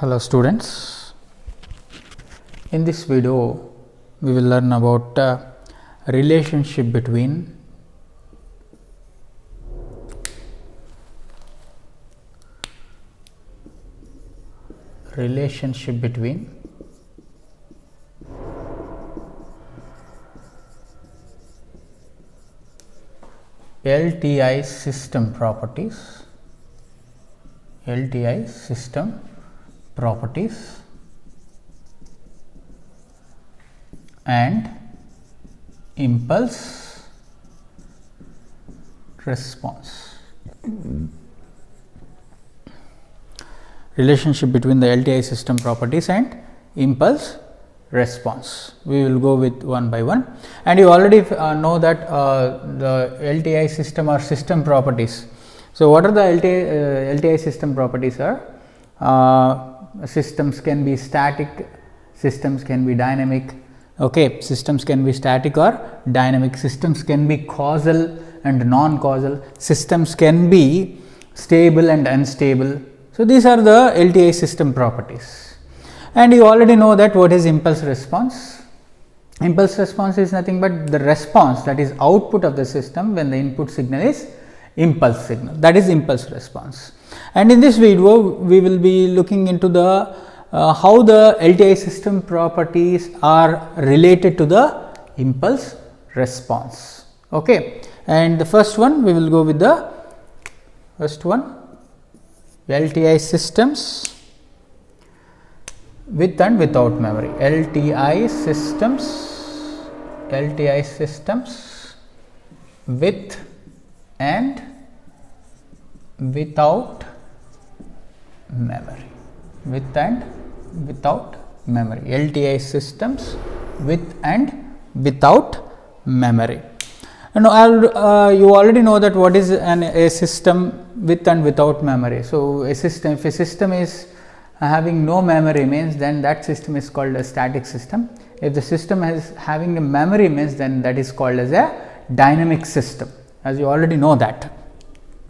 Hello students, in this video we will learn about relationship between LTI system properties and impulse response. Relationship between the LTI system properties and impulse response. We will go with one by one, and you already know that the LTI system or system properties. So, what are the LTI system properties are? Systems can be static, systems can be dynamic. Okay, systems can be static or dynamic, systems can be causal and non-causal, systems can be stable and unstable. So, these are the LTI system properties, and you already know that what is impulse response. Impulse response is nothing but the response, that is output of the system when the input signal is impulse signal, that is impulse response. And in this video we will be looking into the how the LTI system properties are related to the impulse response. Okay, and the first one we will go with the first one, LTI systems with and without memory. LTI systems with and without memory, LTI systems with and without memory. And you already know that what is a system with and without memory. So, if a system is having no memory, means then that system is called a static system. If the system is having a memory, means then that is called as a dynamic system, as you already know that.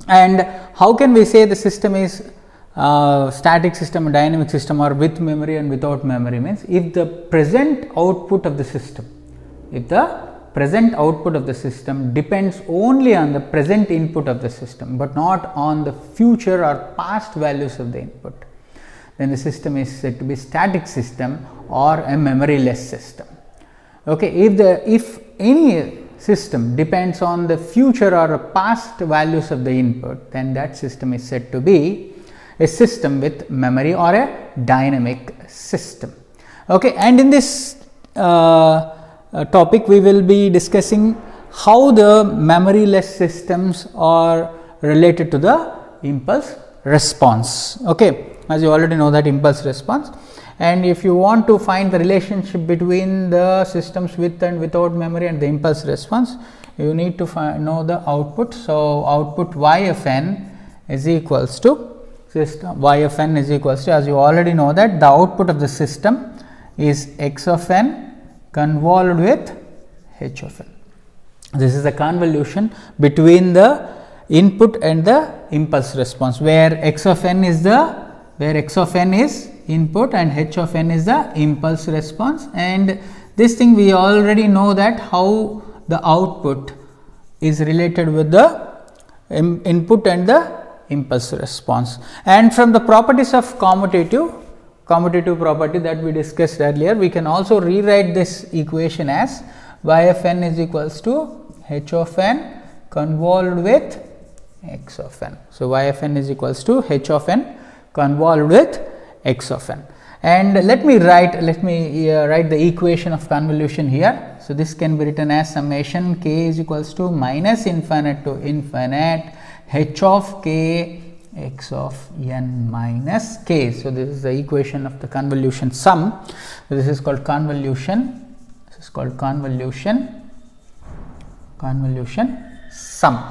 And how can we say the system is static system, a dynamic system, or with memory and without memory? Means if the present output of the system, depends only on the present input of the system, but not on the future or past values of the input, then the system is said to be static system or a memoryless system. Okay, if any system depends on the future or past values of the input, then that system is said to be a system with memory or a dynamic system. Okay, and in this topic we will be discussing how the memoryless systems are related to the impulse response. Okay, as you already know that impulse response. And if you want to find the relationship between the systems with and without memory and the impulse response, you need to know the output. So, output y of n is equals to system y of n is equals to, as you already know that the output of the system is x of n convolved with h of n. This is the convolution between the input and the impulse response, where x of n is input and h of n is the impulse response. And this thing we already know that how the output is related with the input and the impulse response. And from the properties of commutative property that we discussed earlier, we can also rewrite this equation as y of n is equals to h of n convolved with x of n. So, y of n is equals to h of n convolved with x of n. And let me write the equation of convolution here. So, this can be written as summation k is equals to minus infinite to infinite h of k x of n minus k. So, this is the equation of the convolution sum. So, this is called convolution sum.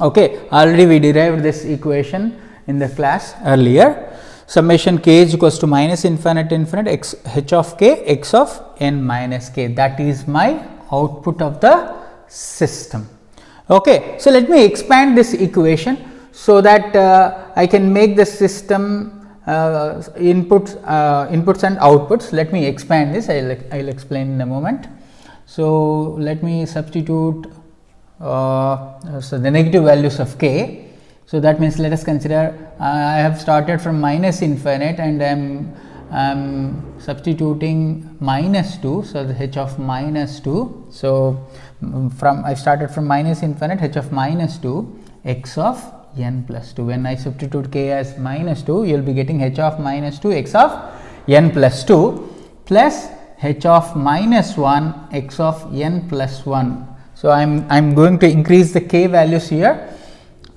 Okay, already we derived this equation in the class earlier. Summation k is equals to minus infinite to infinite x h of k x of n minus k. That is my output of the system. Okay. So, let me expand this equation so that I can make the system inputs and outputs. Let me expand this. I'll explain in a moment. So let me substitute so the negative values of k. So that means let us consider I have started from minus infinite and I'm substituting minus 2. So the h of minus 2. So I started from minus infinite, h of minus 2, x of n plus 2. When I substitute k as minus 2, you will be getting h of minus 2 x of n plus 2 plus h of minus 1 x of n plus 1. So I'm going to increase the k values here,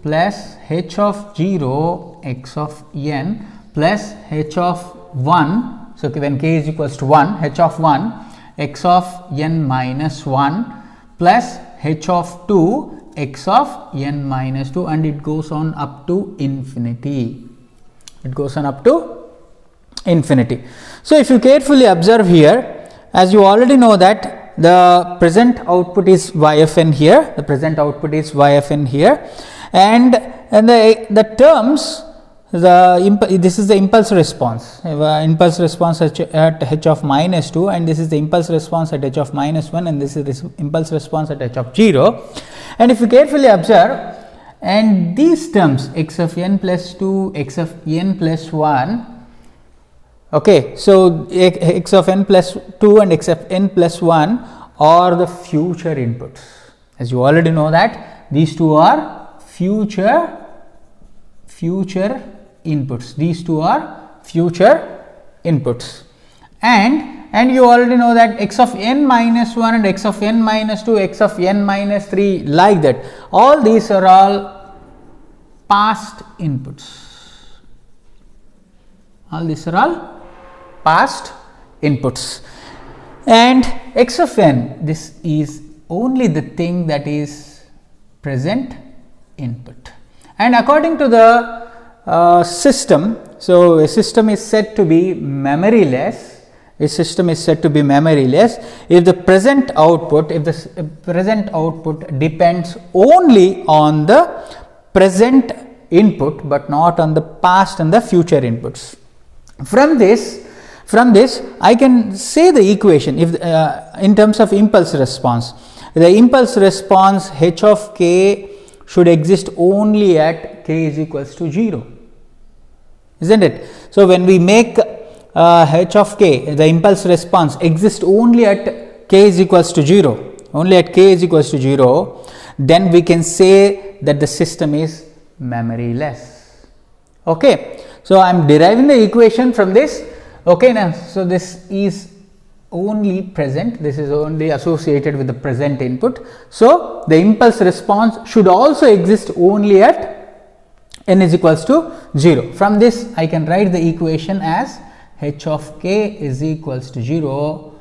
plus h of 0 x of n plus h of 1. So when k is equals to 1, h of 1 x of n minus 1 plus h of 2 x of n minus 2, and it goes on up to infinity. It goes on up to infinity. So if you carefully observe here, as you already know that the present output is y of n here, the present output is y of n here, and the terms, this is the impulse response, impulse response at h of minus 2, and this is the impulse response at h of minus 1, and this is the impulse response at h of 0. And if you carefully observe, and these terms x of n plus 2, x of n plus 1, okay, so x of n plus 2 and x of n plus 1 are the future inputs. As you already know that these two are future inputs. These two are future inputs, and you already know that x of n minus 1 and x of n minus 2, x of n minus 3, like that. All these are all past inputs. All these are all past inputs. And x of n, this is only the thing that is present input. And according to the system, so a system is said to be memoryless. A system is said to be memoryless if the present output, depends only on the present input but not on the past and the future inputs. From this I can say the equation if in terms of impulse response. The impulse response h of k should exist only at k is equals to 0, isn't it? So when we make h of k, the impulse response exists only at k is equals to 0, only at k is equals to 0, then we can say that the system is memoryless. Okay, so I am deriving the equation from this. Okay, now so this is only present, this is only associated with the present input. So the impulse response should also exist only at n is equals to 0. From this I can write the equation as h of k is equals to 0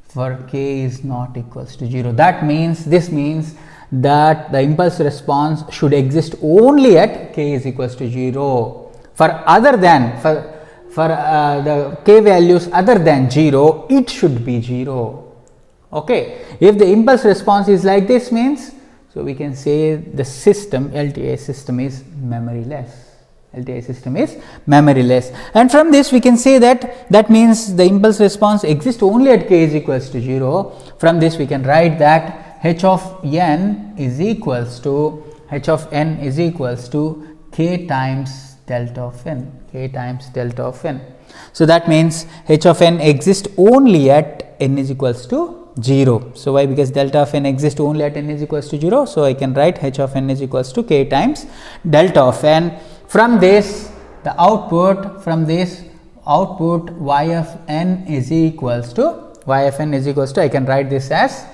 for k is not equals to 0. This means that the impulse response should exist only at k is equals to 0. For the k values other than 0, it should be 0. Okay, if the impulse response is like this, means so we can say the system, LTI system, is memoryless. LTI system is memoryless, and from this we can say that means the impulse response exists only at k is equals to 0. From this we can write that h of n is equals to k times delta of n, k times delta of n. So that means h of n exists only at n is equals to 0. So why? Because delta of n exists only at n is equals to 0. So I can write h of n is equals to k times delta of n. From this, the output, y of n is equals to, I can write this as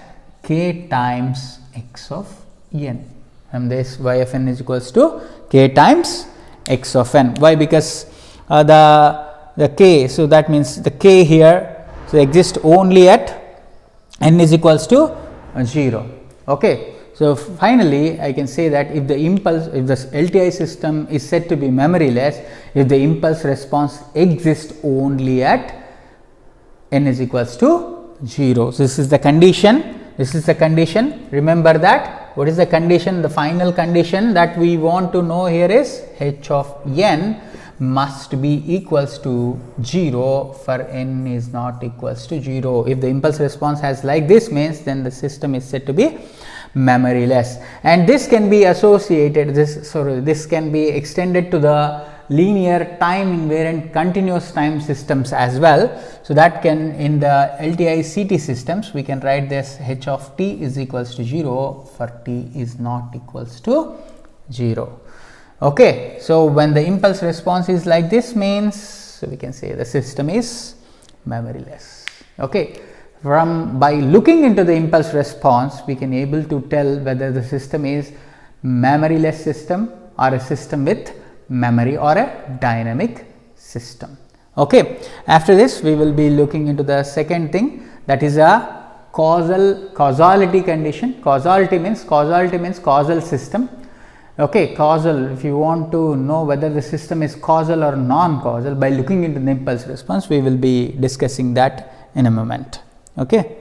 k times x of n. From this, y of n is equals to k times x of n. Why? Because the k, so that means the k here so exists only at n is equals to 0. Okay. So finally, I can say that if the LTI system is said to be memoryless, if the impulse response exists only at n is equals to 0. So this is the condition. Remember that. What is the condition? The final condition that we want to know here is h of n must be equals to 0 for n is not equals to 0. If the impulse response has like this means, then the system is said to be memoryless, and this can be associated, this can be extended to the linear time invariant continuous time systems as well. So that can, in the LTI CT systems, we can write this h of t is equals to 0 for t is not equals to 0. Okay, so when the impulse response is like this means, so we can say the system is memoryless. Okay, by looking into the impulse response, we can able to tell whether the system is memoryless system or a system with memory or a dynamic system. Okay, after this we will be looking into the second thing, that is a causality condition. Causality means causal system. Okay, causal, if you want to know whether the system is causal or non-causal, by looking into the impulse response, we will be discussing that in a moment. Okay.